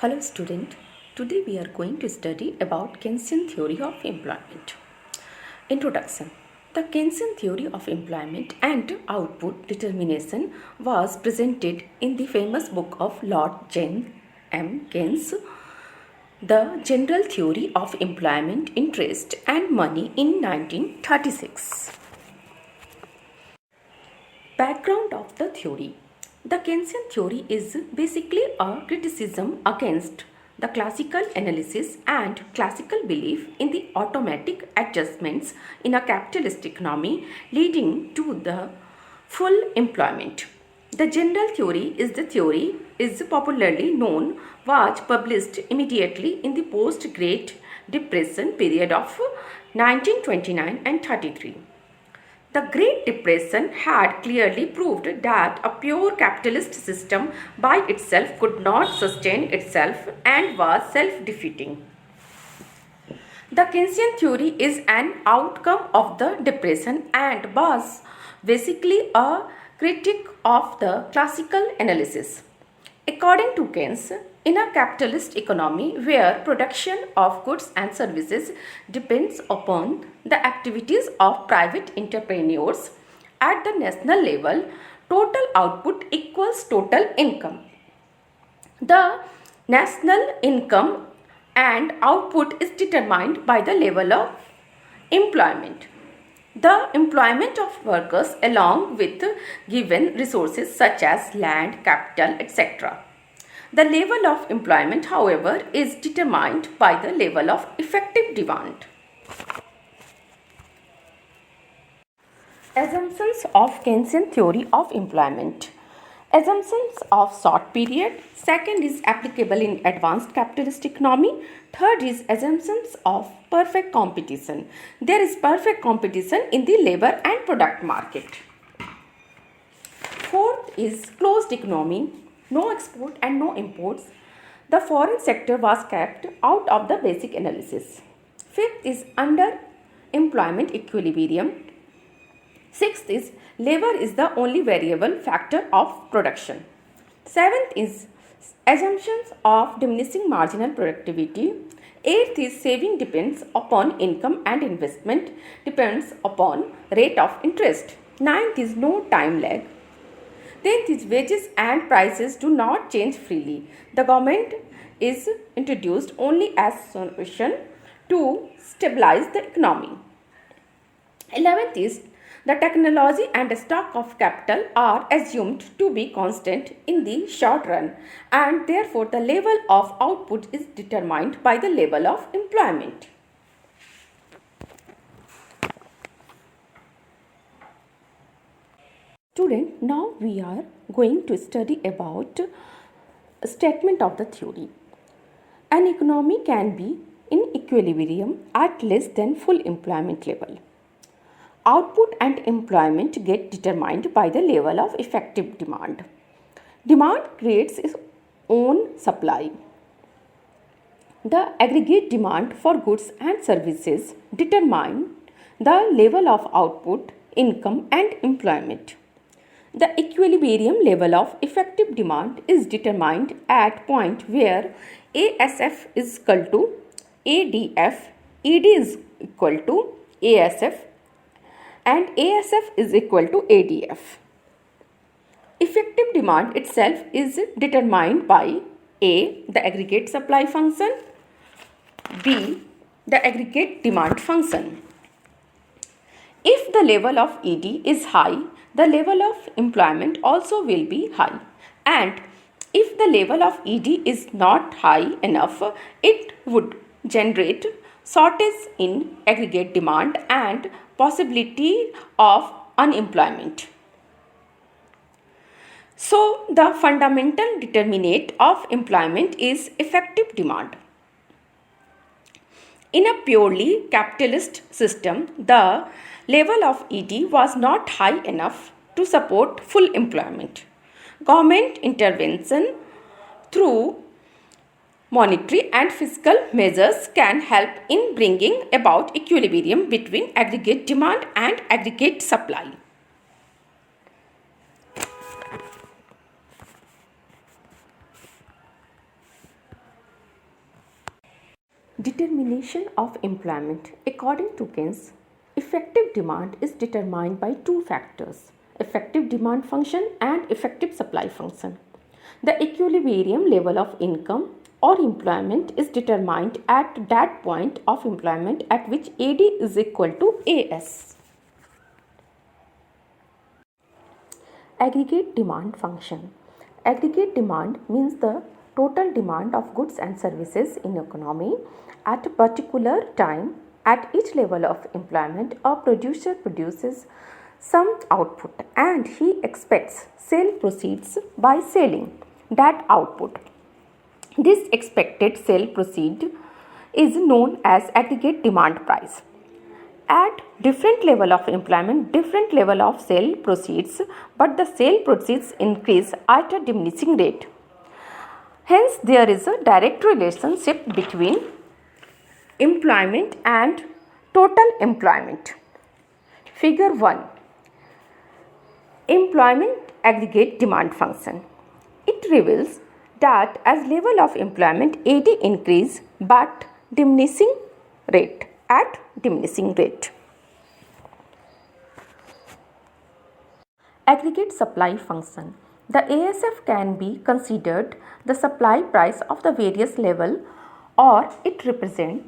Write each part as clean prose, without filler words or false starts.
Hello student, today we are going to study about Keynesian theory of employment. Introduction. The Keynesian theory of employment and output determination was presented in the famous book of Lord John M. Keynes, The General Theory of Employment, Interest and Money in 1936. Background of the theory. The Keynesian theory is basically a criticism against the classical analysis and classical belief in the automatic adjustments in a capitalist economy leading to the full employment. The general theory is popularly known, was published immediately in the post-Great Depression period of 1929 and 33. The Great Depression had clearly proved that a pure capitalist system by itself could not sustain itself and was self-defeating. The Keynesian theory is an outcome of the Depression and was basically a critique of the classical analysis. According to Keynes, in a capitalist economy where production of goods and services depends upon the activities of private entrepreneurs at the national level, total output equals total income. The national income and output is determined by the level of employment. The employment of workers along with given resources such as land, capital, etc. The level of employment, however, is determined by the level of effective demand. Assumptions of Keynesian theory of employment. Assumptions of short period. Second is applicable in advanced capitalist economy. Third is assumptions of perfect competition. There is perfect competition in the labor and product market. Fourth is closed economy. No export and no imports. The foreign sector was kept out of the basic analysis. Fifth is underemployment equilibrium. Sixth is labor is the only variable factor of production. Seventh is assumptions of diminishing marginal productivity. Eighth is saving depends upon income and investment depends upon rate of interest. Ninth is no time lag. 10th is wages and prices do not change freely. The government is introduced only as solution to stabilize the economy. 11th is the technology and stock of capital are assumed to be constant in the short run and therefore the level of output is determined by the level of employment. Student, now we are going to study about a statement of the theory. An economy can be in equilibrium at less than full employment level. Output and employment get determined by the level of effective demand. Demand creates its own supply. The aggregate demand for goods and services determine the level of output, income and employment. The equilibrium level of effective demand is determined at point where ASF is equal to ADF, ED is equal to ASF and ASF is equal to ADF. Effective demand itself is determined by A, the aggregate supply function, B, the aggregate demand function. If the level of ED is high, the level of employment also will be high, and if the level of ED is not high enough, it would generate shortage in aggregate demand and possibility of unemployment. So, the fundamental determinant of employment is effective demand. In a purely capitalist system, the level of ED was not high enough to support full employment. Government intervention through monetary and fiscal measures can help in bringing about equilibrium between aggregate demand and aggregate supply. Determination of employment. According to Keynes, effective demand is determined by two factors: effective demand function and effective supply function. The equilibrium level of income or employment is determined at that point of employment at which AD is equal to AS. Aggregate demand function. Aggregate demand means the total demand of goods and services in economy at a particular time. At each level of employment, a producer produces some output and he expects sale proceeds by selling that output. This expected sale proceed is known as aggregate demand price. At different level of employment, different level of sale proceeds, but the sale proceeds increase at a diminishing rate. Hence, there is a direct relationship between employment and total employment. Figure 1. Employment aggregate demand function. It reveals that as level of employment AD increase but diminishing rate. Aggregate supply function. The ASF can be considered the supply price of the various level, or it represents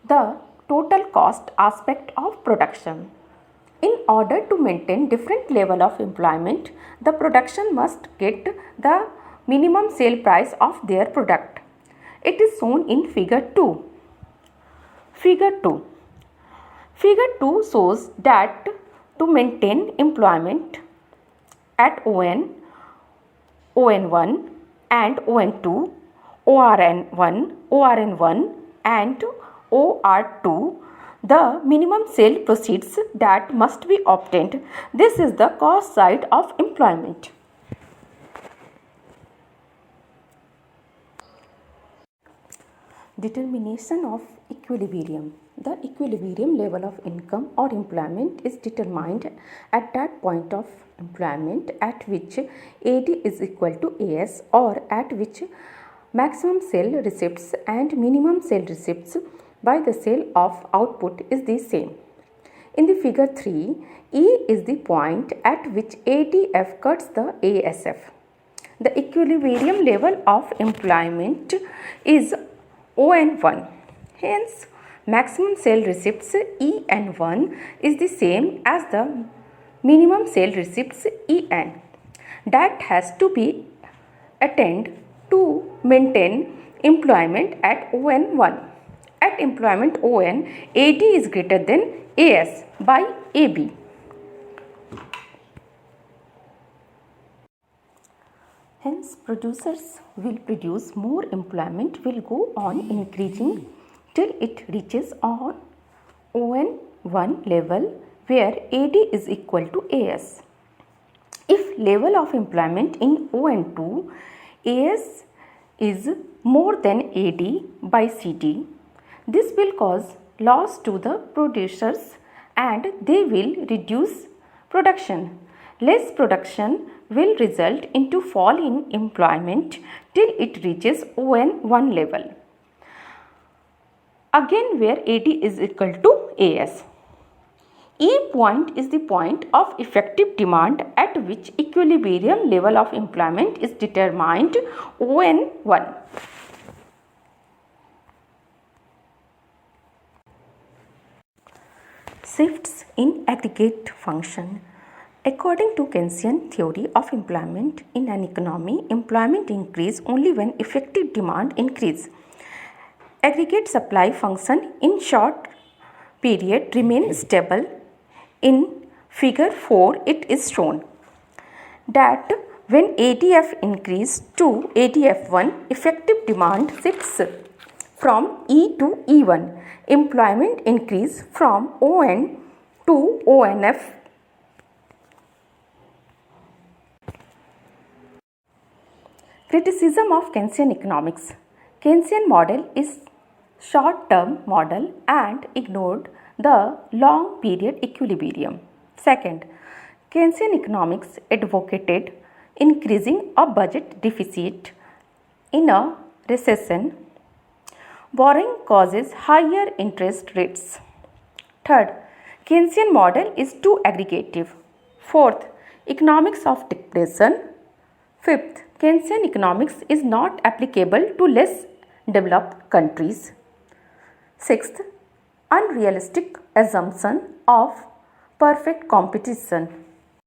the total cost aspect of production. In order to maintain different level of employment, the production must get the minimum sale price of their product. It is shown in figure 2. Figure 2 shows that to maintain employment at ON, ON1 and ON2, ORN1, ORN1 and OR2, the minimum sale proceeds that must be obtained. This is the cost side of employment. Determination of equilibrium. The equilibrium level of income or employment is determined at that point of employment at which AD is equal to AS, or at which maximum sale receipts and minimum sale receipts by the sale of output is the same. In the figure 3, E is the point at which ADF cuts the ASF. The equilibrium level of employment is ON1. Hence, maximum sale receipts EN1 is the same as the minimum sale receipts EN. That has to be attained to maintain employment at ON1. At employment ON, AD is greater than AS by AB. Hence, producers will produce more, employment will go on increasing till it reaches on ON1 level where AD is equal to AS. If level of employment in ON2, AS is more than AD by CD, this will cause loss to the producers and they will reduce production. Less production will result into fall in employment till it reaches ON1 level. Again where AD is equal to AS. E point is the point of effective demand at which equilibrium level of employment is determined ON1. Shifts in aggregate function. According to Keynesian theory of employment in an economy, employment increase only when effective demand increase. Aggregate supply function in short period remain stable. In figure 4, it is shown that when ADF increase to ADF1, effective demand shifts from E to E1. Employment increase from ON to ONF. Criticism of Keynesian economics. Keynesian model is short-term model and ignored the long period equilibrium. Second, Keynesian economics advocated increasing a budget deficit in a recession Borrowing causes higher interest rates. Third, Keynesian model is too aggregative. Fourth, economics of depletion. Fifth, Keynesian economics is not applicable to less developed countries. Sixth, unrealistic assumption of perfect competition.